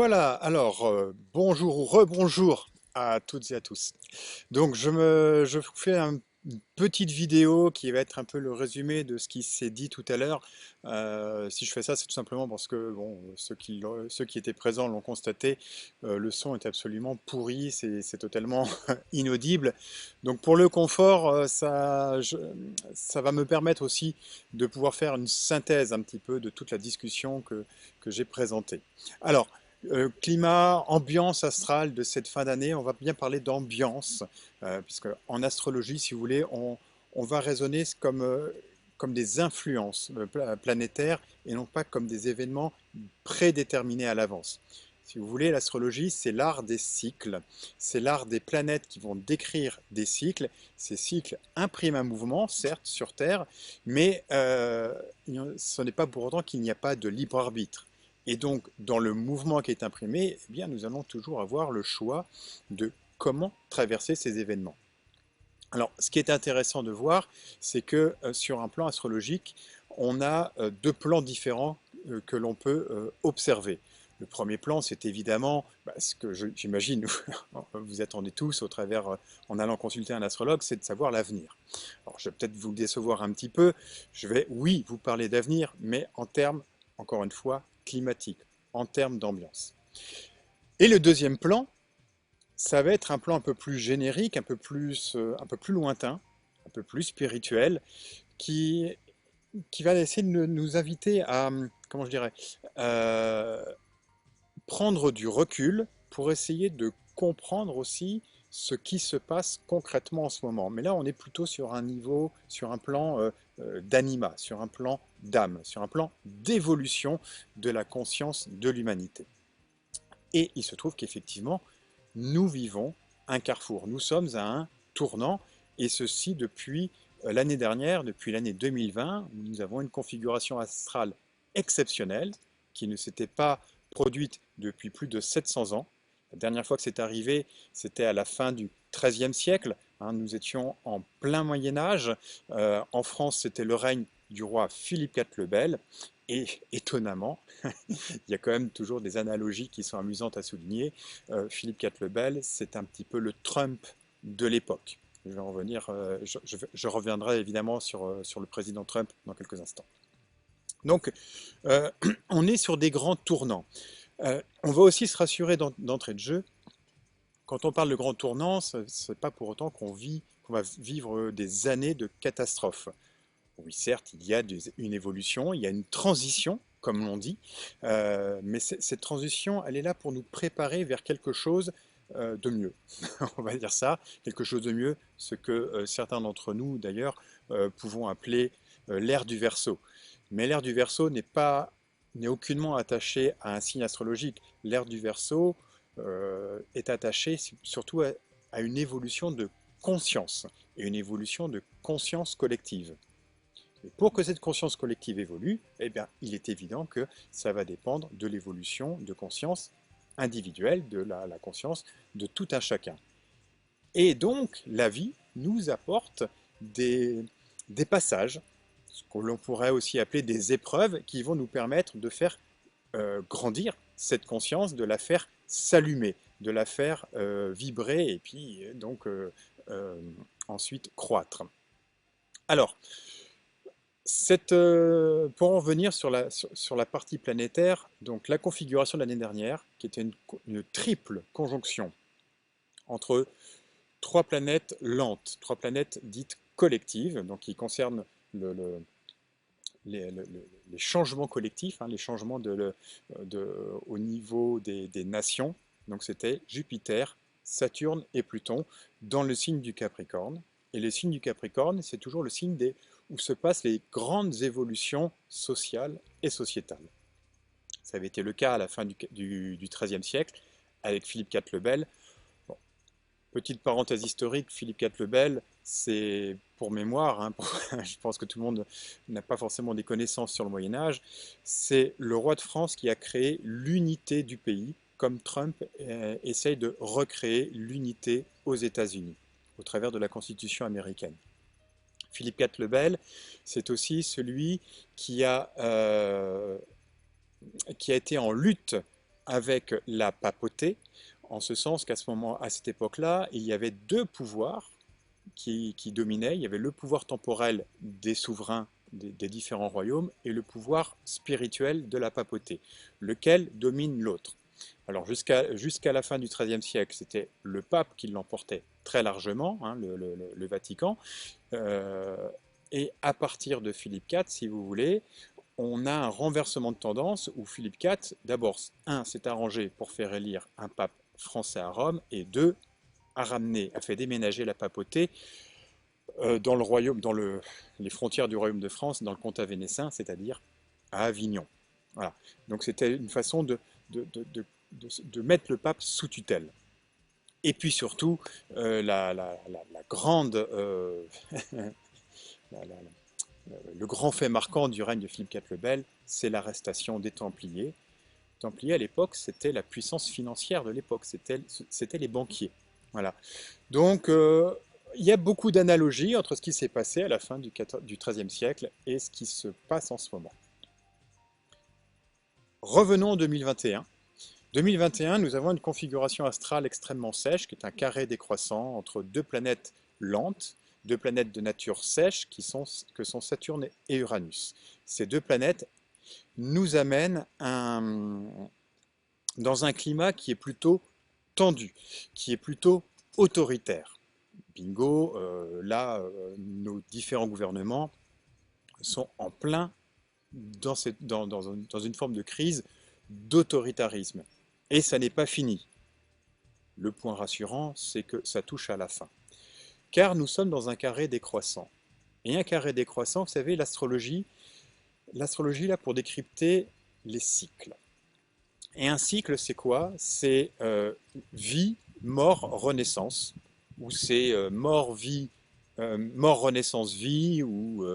Voilà, alors bonjour ou rebonjour à toutes et à tous. Donc je vous fais une petite vidéo qui va être un peu le résumé de ce qui s'est dit tout à l'heure. Si je fais ça, c'est tout simplement parce que bon, ceux qui étaient présents l'ont constaté, le son est absolument pourri, c'est totalement inaudible. Donc pour le confort, ça va me permettre aussi de pouvoir faire une synthèse un petit peu de toute la discussion que j'ai présentée. Alors, climat, ambiance astrale de cette fin d'année, on va bien parler d'ambiance, puisque en astrologie, si vous voulez, on va raisonner comme des influences planétaires et non pas comme des événements prédéterminés à l'avance. Si vous voulez, l'astrologie, c'est l'art des cycles, c'est l'art des planètes qui vont décrire des cycles. Ces cycles impriment un mouvement, certes, sur Terre, mais ce n'est pas pour autant qu'il n'y a pas de libre arbitre. Et donc, dans le mouvement qui est imprimé, eh bien, nous allons toujours avoir le choix de comment traverser ces événements. Alors, ce qui est intéressant de voir, c'est que sur un plan astrologique, on a deux plans différents que l'on peut observer. Le premier plan, c'est évidemment ce que j'imagine vous attendez tous au travers, en allant consulter un astrologue, c'est de savoir l'avenir. Alors, je vais peut-être vous décevoir un petit peu. Je vais, oui, vous parler d'avenir, mais en termes, encore une fois, climatiques, en termes d'ambiance. Et le deuxième plan, ça va être un plan un peu plus générique, un peu plus lointain, un peu plus spirituel, qui, qui va essayer de nous inviter à, comment je dirais, euh, prendre du recul pour essayer de comprendre aussi ce qui se passe concrètement en ce moment. Mais là, on est plutôt sur un niveau, sur un plan d'anima, sur un plan d'âme, sur un plan d'évolution de la conscience de l'humanité. Et il se trouve qu'effectivement, nous vivons un carrefour. Nous sommes à un tournant, et ceci depuis l'année dernière, depuis l'année 2020, où nous avons une configuration astrale exceptionnelle qui ne s'était pas produite depuis plus de 700 ans. La dernière fois que c'est arrivé, c'était à la fin du XIIIe siècle. Nous étions en plein Moyen Âge. En France, c'était le règne du roi Philippe IV le Bel. Et étonnamment, il y a quand même toujours des analogies qui sont amusantes à souligner. Philippe IV le Bel, c'est un petit peu le Trump de l'époque. Je vais en revenir, je reviendrai évidemment sur le président Trump dans quelques instants. Donc, euh, on est sur des grands tournants. On va aussi se rassurer d'entrée de jeu. Quand on parle de grands tournants, ce n'est pas pour autant qu'on va vivre des années de catastrophes. Oui, certes, il y a une évolution, il y a une transition, comme l'on dit, mais cette transition, elle est là pour nous préparer vers quelque chose de mieux. On va dire ça, quelque chose de mieux, ce que certains d'entre nous, d'ailleurs, pouvons appeler l'ère du Verseau. Mais l'ère du Verseau n'est aucunement attachée à un signe astrologique. L'ère du Verseau est attachée surtout à une évolution de conscience, et une évolution de conscience collective. Et pour que cette conscience collective évolue, eh bien, il est évident que ça va dépendre de l'évolution de conscience individuelle, de la conscience de tout un chacun. Et donc, la vie nous apporte des passages, ce que l'on pourrait aussi appeler des épreuves, qui vont nous permettre de faire grandir cette conscience, de la faire s'allumer, de la faire vibrer et puis euh, ensuite croître. Alors, pour en revenir sur la partie planétaire, donc la configuration de l'année dernière, qui était une triple conjonction entre trois planètes lentes, trois planètes dites collectives, donc qui concernent le, le- les changements collectifs, les changements au niveau des nations. Donc c'était Jupiter, Saturne et Pluton dans le signe du Capricorne. Et le signe du Capricorne, c'est toujours le signe où se passent les grandes évolutions sociales et sociétales. Ça avait été le cas à la fin du XIIIe siècle avec Philippe IV le Bel. Bon, petite parenthèse historique, Philippe IV le Bel, c'est pour mémoire, je pense que tout le monde n'a pas forcément des connaissances sur le Moyen Âge, c'est le roi de France qui a créé l'unité du pays, comme Trump essaye de recréer l'unité aux États-Unis, au travers de la Constitution américaine. Philippe IV le Bel, c'est aussi celui qui a, euh, qui a été en lutte avec la papauté, en ce sens qu'à à cette époque-là, il y avait deux pouvoirs qui dominaient. Il y avait le pouvoir temporel des souverains des différents royaumes et le pouvoir spirituel de la papauté, lequel domine l'autre. Alors jusqu'à la fin du XIIIe siècle, c'était le pape qui l'emportait très largement, hein, le Vatican. Euh, et à partir de Philippe IV, si vous voulez, on a un renversement de tendance où Philippe IV, d'abord, un, s'est arrangé pour faire élire un pape français à Rome, et deux, a fait déménager la papauté dans le royaume, les frontières du royaume de France, dans le comtat vénécin, c'est-à-dire à Avignon. Voilà. Donc c'était une façon de mettre le pape sous tutelle. Et puis surtout, la grande, la- la- le grand fait marquant du règne de Philippe IV le Bel, c'est l'arrestation des Templiers. Les Templiers à l'époque, c'était la puissance financière de l'époque, c'était les banquiers. Voilà. Donc, il y a beaucoup d'analogies entre ce qui s'est passé à la fin du XIIIe siècle et ce qui se passe en ce moment. Revenons en 2021. 2021, nous avons une configuration astrale extrêmement sèche, qui est un carré décroissant entre deux planètes lentes, deux planètes de nature sèche, que sont Saturne et Uranus. Ces deux planètes nous amènent dans un climat qui est plutôt tendu, qui est plutôt autoritaire. Bingo, là, nos différents gouvernements sont en plein dans une forme de crise d'autoritarisme. Et ça n'est pas fini. Le point rassurant, c'est que ça touche à la fin. Car nous sommes dans un carré décroissant. Et un carré décroissant, vous savez, l'astrologie là pour décrypter les cycles. Et un cycle, c'est quoi? C'est vie, mort, renaissance, ou c'est mort, vie, mort, renaissance, vie, ou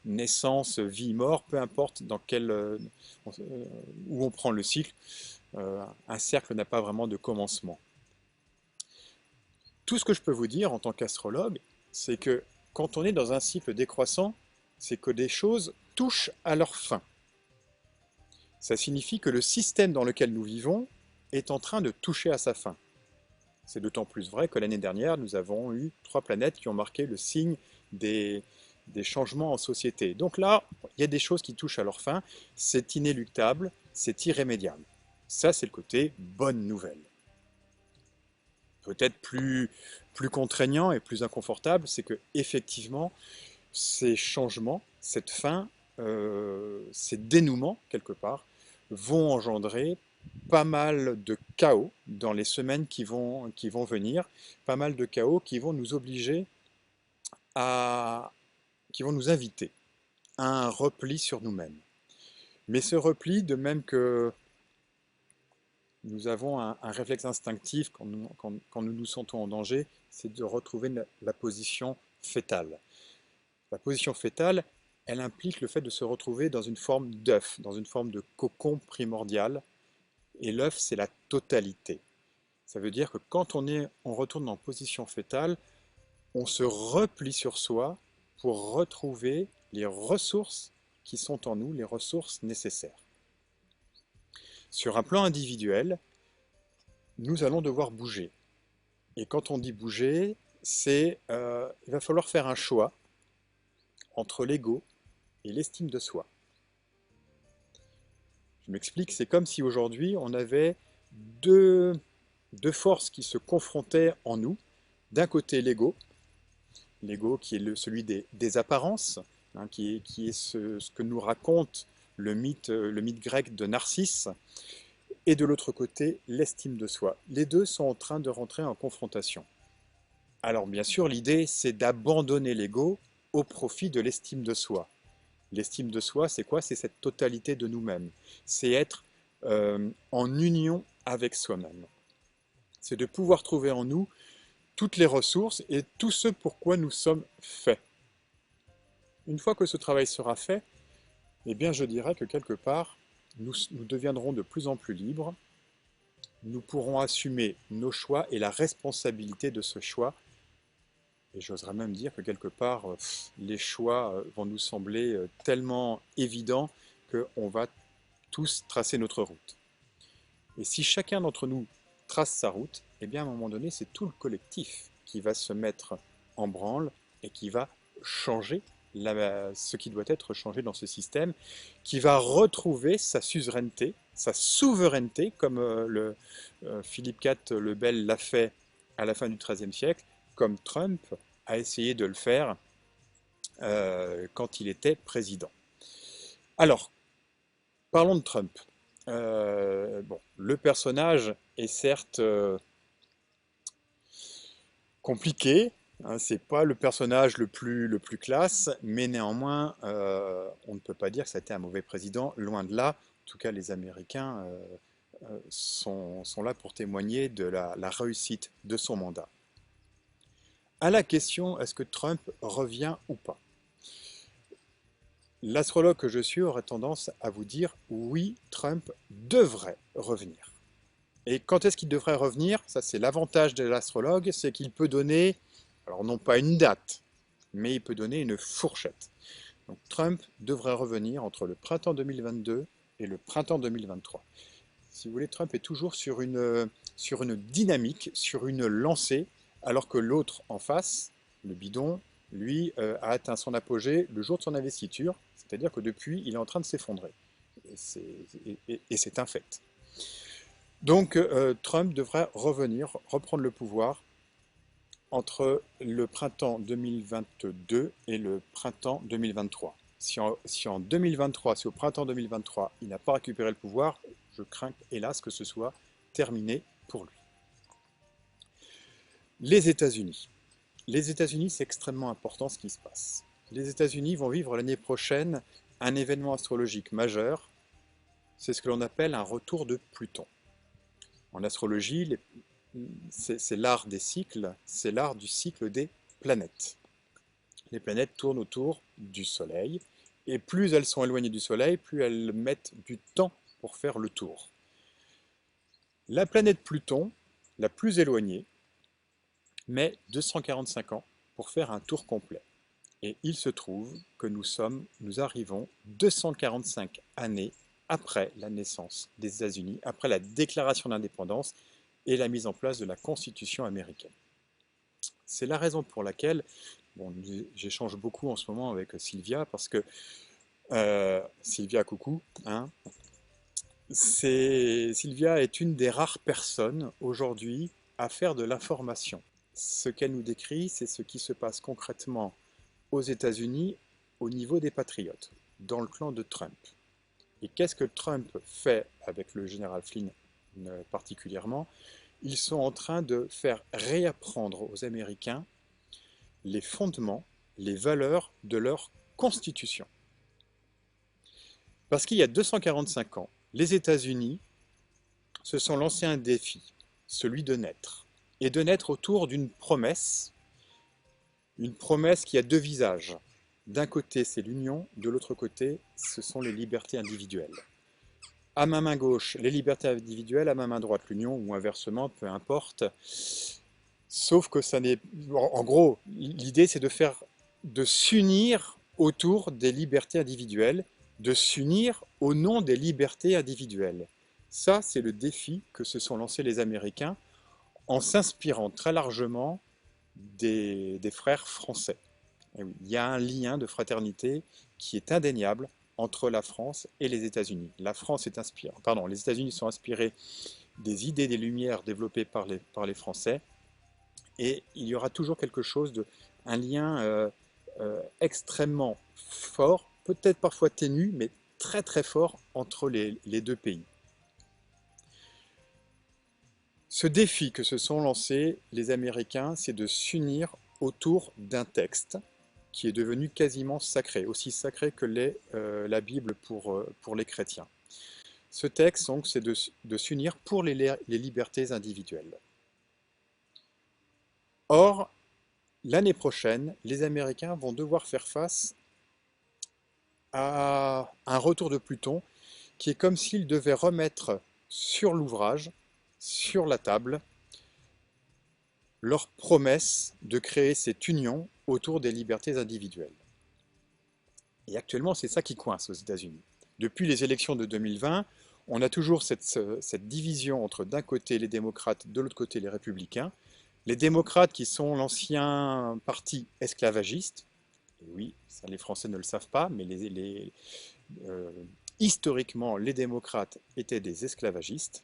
naissance, vie, mort, peu importe où on prend le cycle. Un cercle n'a pas vraiment de commencement. Tout ce que je peux vous dire en tant qu'astrologue, c'est que quand on est dans un cycle décroissant, c'est que des choses touchent à leur fin. Ça signifie que le système dans lequel nous vivons est en train de toucher à sa fin. C'est d'autant plus vrai que l'année dernière, nous avons eu 3 planètes qui ont marqué le signe des changements en société. Donc là, il y a des choses qui touchent à leur fin, c'est inéluctable, c'est irrémédiable. Ça, c'est le côté bonne nouvelle. Peut-être plus contraignant et plus inconfortable, c'est que effectivement, ces changements, cette fin, ces dénouements, quelque part, vont engendrer pas mal de chaos dans les semaines qui vont venir, pas mal de chaos qui vont nous obliger à, qui vont nous inviter à un repli sur nous-mêmes. Mais ce repli, de même que nous avons un réflexe instinctif quand nous nous sentons en danger, c'est de retrouver la position fétale. La position fétale, elle implique le fait de se retrouver dans une forme d'œuf, dans une forme de cocon primordial. Et l'œuf, c'est la totalité. Ça veut dire que quand on retourne en position fétale, on se replie sur soi pour retrouver les ressources qui sont en nous, les ressources nécessaires. Sur un plan individuel, nous allons devoir bouger. Et quand on dit bouger, il va falloir faire un choix entre l'ego et l'estime de soi. Je m'explique, c'est comme si aujourd'hui on avait deux forces qui se confrontaient en nous. D'un côté l'ego qui est celui des apparences, hein, qui est ce que nous raconte le mythe grec de Narcisse, et de l'autre côté l'estime de soi. Les deux sont en train de rentrer en confrontation. Alors bien sûr, l'idée c'est d'abandonner l'ego au profit de l'estime de soi. L'estime de soi, c'est quoi? C'est cette totalité de nous-mêmes. C'est être en union avec soi-même. C'est de pouvoir trouver en nous toutes les ressources et tout ce pour quoi nous sommes faits. Une fois que ce travail sera fait, eh bien je dirais que quelque part, nous deviendrons de plus en plus libres, nous pourrons assumer nos choix et la responsabilité de ce choix. Et j'oserais même dire que quelque part, les choix vont nous sembler tellement évidents qu'on va tous tracer notre route. Et si chacun d'entre nous trace sa route, eh bien à un moment donné, c'est tout le collectif qui va se mettre en branle et qui va changer ce qui doit être changé dans ce système, qui va retrouver sa souveraineté, comme Philippe IV le Bel l'a fait à la fin du XIIIe siècle, comme Trump a essayé de le faire quand il était président. Alors, parlons de Trump. Bon, le personnage est certes compliqué, hein, c'est pas le personnage le plus classe, mais néanmoins, on ne peut pas dire que ça a été un mauvais président, loin de là. En tout cas, les Américains sont là pour témoigner de la réussite de son mandat. À la question, est-ce que Trump revient ou pas? L'astrologue que je suis aurait tendance à vous dire oui, Trump devrait revenir. Et quand est-ce qu'il devrait revenir? Ça, c'est l'avantage de l'astrologue, c'est qu'il peut donner, alors non pas une date, mais il peut donner une fourchette. Donc Trump devrait revenir entre le printemps 2022 et le printemps 2023. Si vous voulez, Trump est toujours sur une dynamique, sur une lancée, alors que l'autre en face, le bidon, lui, a atteint son apogée le jour de son investiture, c'est-à-dire que depuis, il est en train de s'effondrer. Et c'est un fait. Donc Trump devrait revenir, reprendre le pouvoir entre le printemps 2022 et le printemps 2023. Si en 2023, si au printemps 2023, il n'a pas récupéré le pouvoir, je crains hélas que ce soit terminé pour lui. Les États-Unis. Les États-Unis, c'est extrêmement important ce qui se passe. Les États-Unis vont vivre l'année prochaine un événement astrologique majeur. C'est ce que l'on appelle un retour de Pluton. En astrologie, c'est l'art des cycles, c'est l'art du cycle des planètes. Les planètes tournent autour du Soleil, et plus elles sont éloignées du Soleil, plus elles mettent du temps pour faire le tour. La planète Pluton, la plus éloignée, met 245 ans pour faire un tour complet. Et il se trouve que nous arrivons 245 années après la naissance des États-Unis, après la déclaration d'indépendance et la mise en place de la Constitution américaine. C'est la raison pour laquelle, bon, j'échange beaucoup en ce moment avec Sylvia, parce que Sylvia, coucou, hein, Sylvia est une des rares personnes aujourd'hui à faire de l'information. Ce qu'elle nous décrit, c'est ce qui se passe concrètement aux États-Unis au niveau des patriotes, dans le clan de Trump. Et qu'est-ce que Trump fait avec le général Flynn particulièrement? Ils sont en train de faire réapprendre aux Américains les fondements, les valeurs de leur constitution. Parce qu'il y a 245 ans, les États-Unis se sont lancés un défi, celui de naître. Et de naître autour d'une promesse qui a deux visages. D'un côté, c'est l'union, de l'autre côté, ce sont les libertés individuelles. À ma main gauche, les libertés individuelles, à ma main droite, l'union, ou inversement, peu importe. Sauf que ça n'est... En gros, l'idée, c'est de s'unir autour des libertés individuelles, de s'unir au nom des libertés individuelles. Ça, c'est le défi que se sont lancés les Américains en s'inspirant très largement des frères français. Et oui, il y a un lien de fraternité qui est indéniable entre la France et les États-Unis. Les États-Unis sont inspirés des idées des Lumières développées par les Français, et il y aura toujours quelque chose un lien extrêmement fort, peut-être parfois ténu, mais très très fort entre les deux pays. Ce défi que se sont lancés les Américains, c'est de s'unir autour d'un texte qui est devenu quasiment sacré, aussi sacré que l'est la Bible pour les chrétiens. Ce texte, donc, c'est de s'unir pour les libertés individuelles. Or, l'année prochaine, les Américains vont devoir faire face à un retour de Pluton qui est comme s'ils devaient remettre sur l'ouvrage, sur la table, leur promesse de créer cette union autour des libertés individuelles. Et actuellement, c'est ça qui coince aux États-Unis. Depuis les élections de 2020, On a toujours cette division entre d'un côté les démocrates, de l'autre côté les républicains. Les démocrates qui sont l'ancien parti esclavagiste, et oui, ça les Français ne le savent pas, mais euh, historiquement les démocrates étaient des esclavagistes,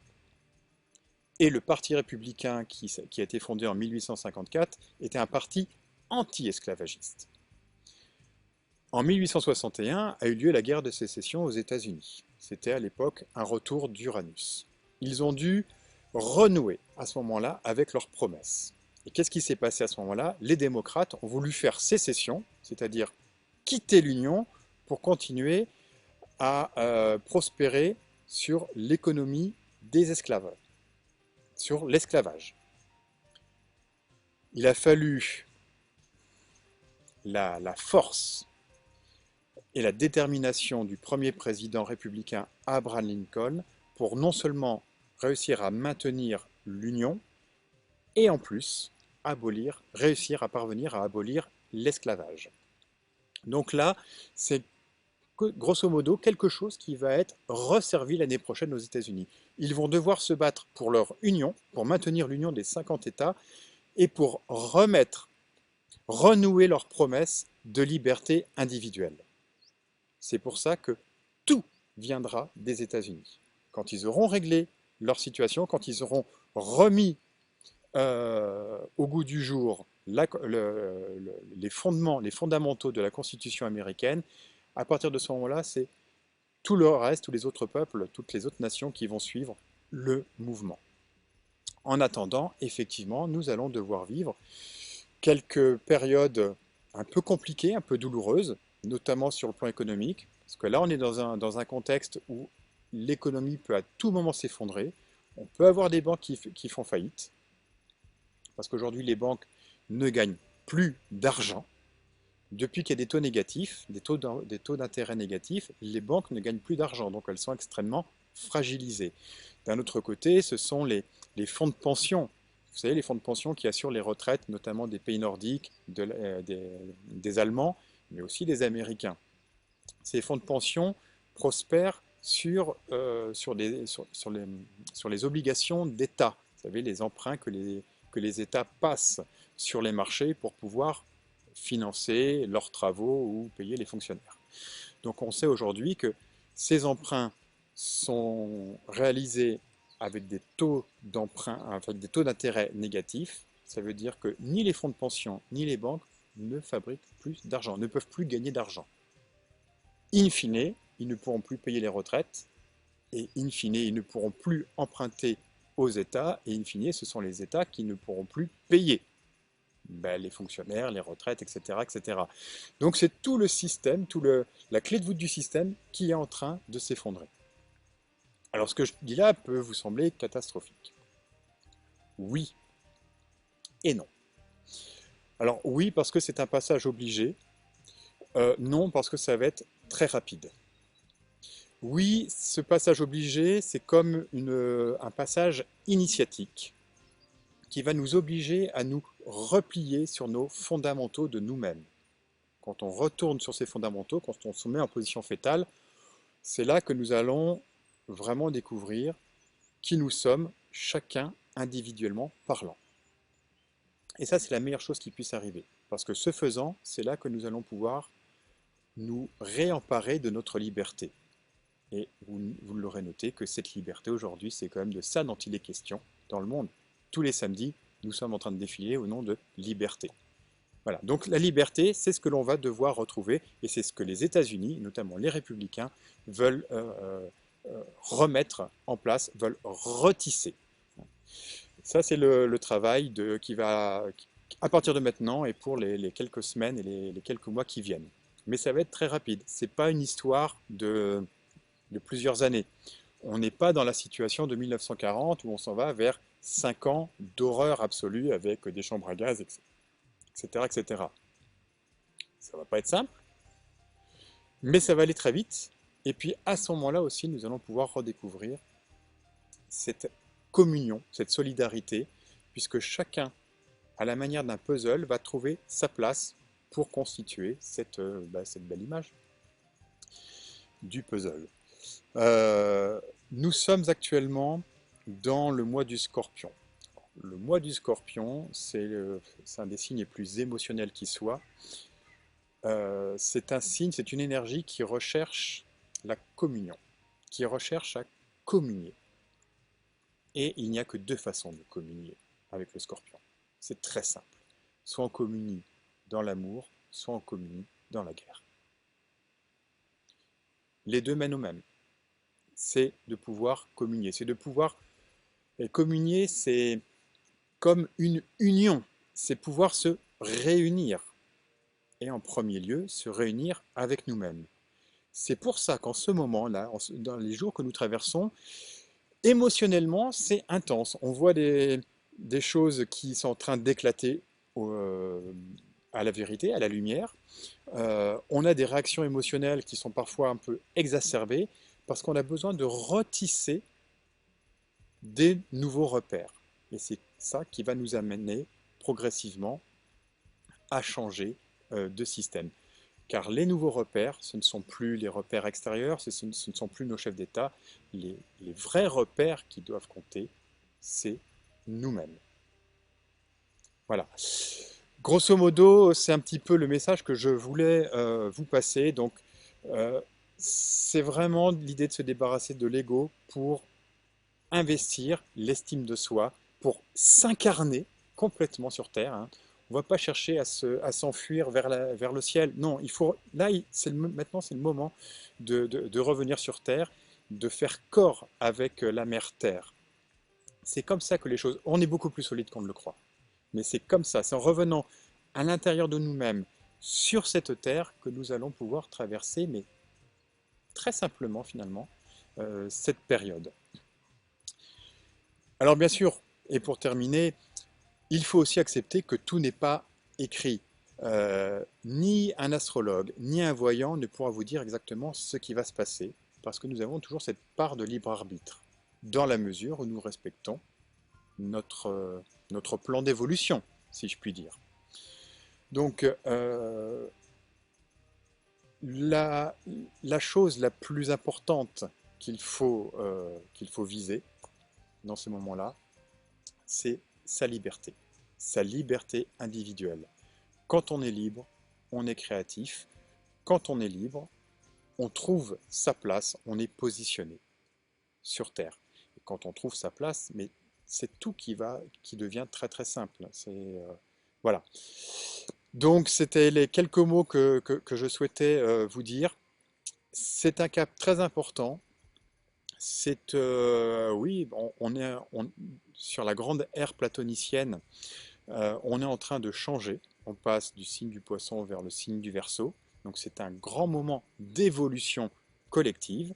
et le parti républicain qui a été fondé en 1854 était un parti anti-esclavagiste. En 1861 a eu lieu la guerre de sécession aux États-Unis. C'était à l'époque un retour d'Uranus. Ils ont dû renouer à ce moment-là avec leurs promesses. Et qu'est-ce qui s'est passé à ce moment-là? Les démocrates ont voulu faire sécession, c'est-à-dire quitter l'Union pour continuer à prospérer sur l'économie des esclaves, sur l'esclavage. Il a fallu la force et la détermination du premier président républicain Abraham Lincoln pour non seulement réussir à maintenir l'Union, et en plus réussir à parvenir à abolir l'esclavage. Donc là, c'est grosso modo quelque chose qui va être resservi l'année prochaine aux États-Unis. Ils vont devoir se battre pour leur union, pour maintenir l'union des 50 États et pour renouer leurs promesses de liberté individuelle. C'est pour ça que tout viendra des États-Unis. Quand ils auront réglé leur situation, quand ils auront remis au goût du jour les fondements, les fondamentaux de la Constitution américaine, à partir de ce moment-là, c'est tout le reste, tous les autres peuples, toutes les autres nations qui vont suivre le mouvement. En attendant, effectivement, nous allons devoir vivre quelques périodes un peu compliquées, un peu douloureuses, notamment sur le plan économique, parce que là, on est dans un contexte où l'économie peut à tout moment s'effondrer. On peut avoir des banques qui font faillite, parce qu'aujourd'hui, les banques ne gagnent plus d'argent. Depuis qu'il y a des taux négatifs, des taux d'intérêt négatifs, les banques ne gagnent plus d'argent, donc elles sont extrêmement fragilisées. D'un autre côté, ce sont les fonds de pension. Vous savez, les fonds de pension qui assurent les retraites, notamment des pays nordiques, des Allemands, mais aussi des Américains. Ces fonds de pension prospèrent sur les obligations d'État. Vous savez, les emprunts que les États passent sur les marchés pour pouvoir financer leurs travaux ou payer les fonctionnaires. Donc on sait aujourd'hui que ces emprunts sont réalisés avec des taux d'emprunt, avec des taux d'intérêt négatifs. Ça veut dire que ni les fonds de pension ni les banques ne fabriquent plus d'argent, ne peuvent plus gagner d'argent. In fine, ils ne pourront plus payer les retraites, et in fine, ils ne pourront plus emprunter aux États, et in fine, ce sont les États qui ne pourront plus payer les fonctionnaires, les retraites, etc., etc. Donc c'est tout le système, la clé de voûte du système qui est en train de s'effondrer. Alors ce que je dis là peut vous sembler catastrophique. Oui et non. Alors oui parce que c'est un passage obligé, non parce que ça va être très rapide. Oui, ce passage obligé, c'est comme un passage initiatique qui va nous obliger à nous replier sur nos fondamentaux de nous-mêmes. Quand on retourne sur ces fondamentaux, quand on se met en position fétale, c'est là que nous allons vraiment découvrir qui nous sommes, chacun individuellement parlant. Et ça, c'est la meilleure chose qui puisse arriver. Parce que ce faisant, c'est là que nous allons pouvoir nous réemparer de notre liberté. Et vous l'aurez noté que cette liberté aujourd'hui, c'est quand même de ça dont il est question dans le monde. Tous les samedis, nous sommes en train de défiler au nom de liberté. Voilà, donc la liberté, c'est ce que l'on va devoir retrouver, et c'est ce que les États-Unis, notamment les républicains, veulent remettre en place, veulent retisser. Ça, c'est le travail qui va, à partir de maintenant et pour les quelques semaines et les quelques mois qui viennent. Mais ça va être très rapide. Ce n'est pas une histoire de plusieurs années. On n'est pas dans la situation de 1940 où on s'en va vers 5 ans d'horreur absolue avec des chambres à gaz, etc., etc. Ça va pas être simple, mais ça va aller très vite. Et puis à ce moment-là aussi, nous allons pouvoir redécouvrir cette communion, cette solidarité, puisque chacun, à la manière d'un puzzle, va trouver sa place pour constituer cette belle image du puzzle. Nous sommes actuellement dans le mois du Scorpion. Le mois du Scorpion, c'est un des signes les plus émotionnels qui soit. C'est un signe, c'est une énergie qui recherche la communion, qui recherche à communier. Et il n'y a que deux façons de communier avec le Scorpion. C'est très simple. Soit on communie dans l'amour, soit on communie dans la guerre. Les deux mènent au même. C'est de pouvoir communier. C'est de pouvoir... Et communier, c'est comme une union. C'est pouvoir se réunir. Et en premier lieu, se réunir avec nous-mêmes. C'est pour ça qu'en ce moment-là, dans les jours que nous traversons, émotionnellement, c'est intense. On voit des choses qui sont en train d'éclater à la vérité, à la lumière. On a des réactions émotionnelles qui sont parfois un peu exacerbées parce qu'on a besoin de retisser des nouveaux repères. Et c'est ça qui va nous amener progressivement à changer de système. Car les nouveaux repères, ce ne sont plus les repères extérieurs, ce ne sont plus nos chefs d'État. Les vrais repères qui doivent compter, c'est nous-mêmes. Voilà. Grosso modo, c'est un petit peu le message que je voulais vous passer. Donc, c'est vraiment l'idée de se débarrasser de l'ego pour investir l'estime de soi, pour s'incarner complètement sur Terre, hein. On ne va pas chercher à s'enfuir vers le ciel. Non, il faut, là, maintenant, c'est le moment de revenir sur Terre, de faire corps avec la mère Terre. C'est comme ça que les choses... On est beaucoup plus solide qu'on ne le croit. Mais c'est comme ça, c'est en revenant à l'intérieur de nous-mêmes, sur cette Terre, que nous allons pouvoir traverser, mais très simplement finalement, cette période. Alors bien sûr, et pour terminer, il faut aussi accepter que tout n'est pas écrit. Ni un astrologue, ni un voyant ne pourra vous dire exactement ce qui va se passer, parce que nous avons toujours cette part de libre arbitre, dans la mesure où nous respectons notre plan d'évolution, si je puis dire. Donc, la chose la plus importante qu'il faut viser dans ce moment-là, c'est sa liberté individuelle. Quand on est libre, on est créatif. Quand on est libre, on trouve sa place, on est positionné sur Terre. Et quand on trouve sa place, mais c'est tout qui devient très très simple. Voilà. Donc c'était les quelques mots que je souhaitais vous dire. C'est un cap très important. Oui, on est sur la grande ère platonicienne. On est en train de changer. On passe du signe du Poisson vers le signe du Verseau. Donc c'est un grand moment d'évolution collective.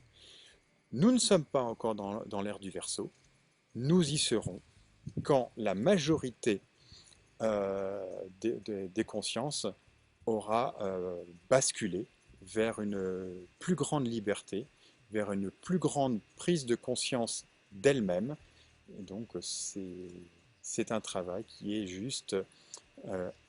Nous ne sommes pas encore dans l'ère du Verseau. Nous y serons quand la majorité des consciences aura basculé vers une plus grande liberté, vers une plus grande prise de conscience d'elle-même. Donc c'est un travail qui est juste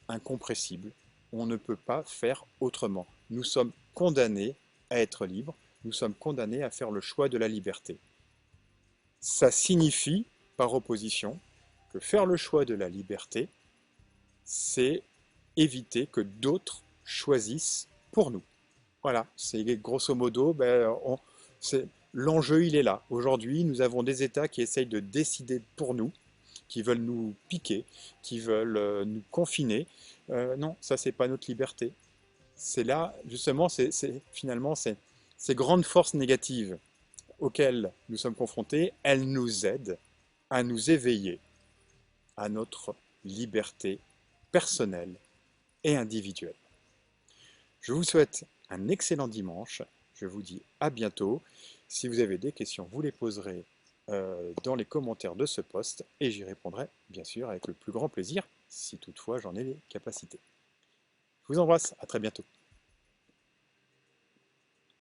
incompressible. On ne peut pas faire autrement. Nous sommes condamnés à être libres, nous sommes condamnés à faire le choix de la liberté. Ça signifie, par opposition, que faire le choix de la liberté, c'est éviter que d'autres choisissent pour nous. Voilà, c'est grosso modo, l'enjeu il est là. Aujourd'hui, nous avons des États qui essayent de décider pour nous, qui veulent nous piquer, qui veulent nous confiner. Non, ça c'est pas notre liberté. C'est là, justement, finalement, ces grandes forces négatives auxquelles nous sommes confrontés, elles nous aident à nous éveiller à notre liberté personnelle et individuelle. Je vous souhaite un excellent dimanche. Je vous dis à bientôt. Si vous avez des questions, vous les poserez dans les commentaires de ce post et j'y répondrai bien sûr avec le plus grand plaisir si toutefois j'en ai les capacités. Je vous embrasse, à très bientôt.